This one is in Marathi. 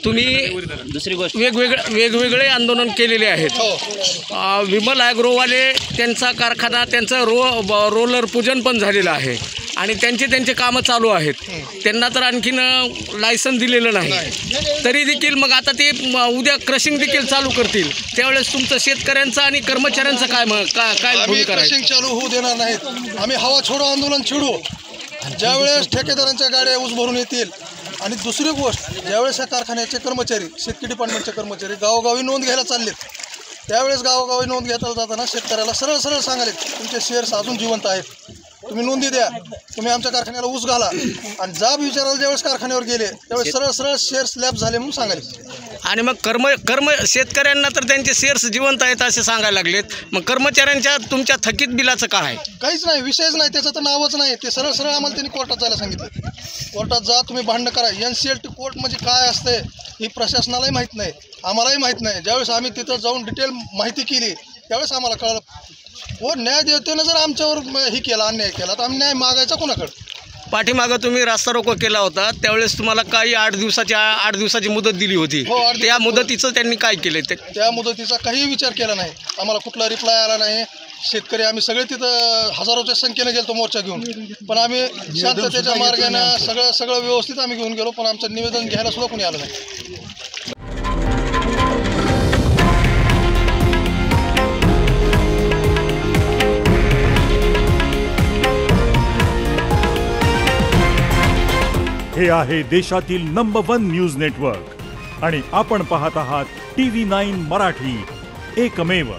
तुम्ही दुसरी गोष्ट वेगवेगळे आंदोलन केलेले आहेत। विमल ॲग्रोवाले त्यांचा कारखाना त्यांचं रोलर पूजन पण झालेलं आहे आणि त्यांचे कामं चालू आहेत। त्यांना तर आणखीन लायसन दिलेलं नाही, तरी देखील मग आता ते उद्या क्रशिंग देखील चालू करतील, त्यावेळेस तुमचं शेतकऱ्यांचं आणि कर्मचाऱ्यांचं काय भूमिका राहील? क्रशिंग चालू होऊ देणार नाहीत। आम्ही हवा छोडो आंदोलन छेडू। ज्यावेळेस ठेकेदारांच्या गाड्या ऊस भरून येतील आणि दुसरी गोष्ट, ज्यावेळेस या कारखान्याचे कर्मचारी शेतकरी डिपार्टमेंटचे कर्मचारी गावोगावी नोंद घ्यायला चाललेत, त्यावेळेस गावोगावी नोंद घेता जाताना शेतकऱ्याला सरळ सरळ सांगाले तुमचे शेअर्स अजून जिवंत आहेत, तुम्ही नोंदी द्या, तुम्ही आमच्या कारखान्याला ऊस घाला। आणि जाब विचारायला ज्यावेळेस कारखान्यावर गेले त्यावेळेस सरळ सरळ शेअर्स लॅप झाले म्हणून सांगाले। आणि मग शेतकऱ्यांना तर त्यांचे शेअर्स जिवंत आहेत असे सांगायला लागलेत, मग कर्मचाऱ्यांच्या तुमच्या थकीत बिलाचं काय? काहीच नाही, विषयच नाही, त्याचं तर नावच नाही। ते सरळ सरळ आम्हाला त्यांनी कोर्टात जायला सांगितलं। कोर्टात जा, तुम्ही भांडणं करा। NCLT कोर्ट म्हणजे काय असते ही प्रशासनालाही माहीत नाही, आम्हालाही माहीत नाही। ज्यावेळेस आम्ही तिथं जाऊन डिटेल माहिती केली त्यावेळेस आम्हाला कळलं। न्यायदेवतेनं जर आमच्यावर ही केला, अन्याय केला, तर आम्ही न्याय मागायचा कोणाकडे? पाठीमागं तुम्ही रास्ता रोको केला होता, त्यावेळेस तुम्हाला काही 8 दिवसाची मुदत दिली होती। त्या मुदतीचं त्यांनी काय केलं? त्या मुदतीचा काही विचार केला नाही, आम्हाला कुठला रिप्लाय आला नाही। शेतकरी आम्ही सगळे तिथं हजारोच्या संख्येने गेलो मोर्चा घेऊन, पण आम्ही शांततेच्या मार्गाने सगळं व्यवस्थित आम्ही घेऊन गेलो, पण आमचं निवेदन घ्यायला सुद्धा कोणी आलं नाही। हे आहे देशातील नंबर 1 न्यूज नेटवर्क आणि आपण पाहत आहात TV9 मराठी, एकमेव।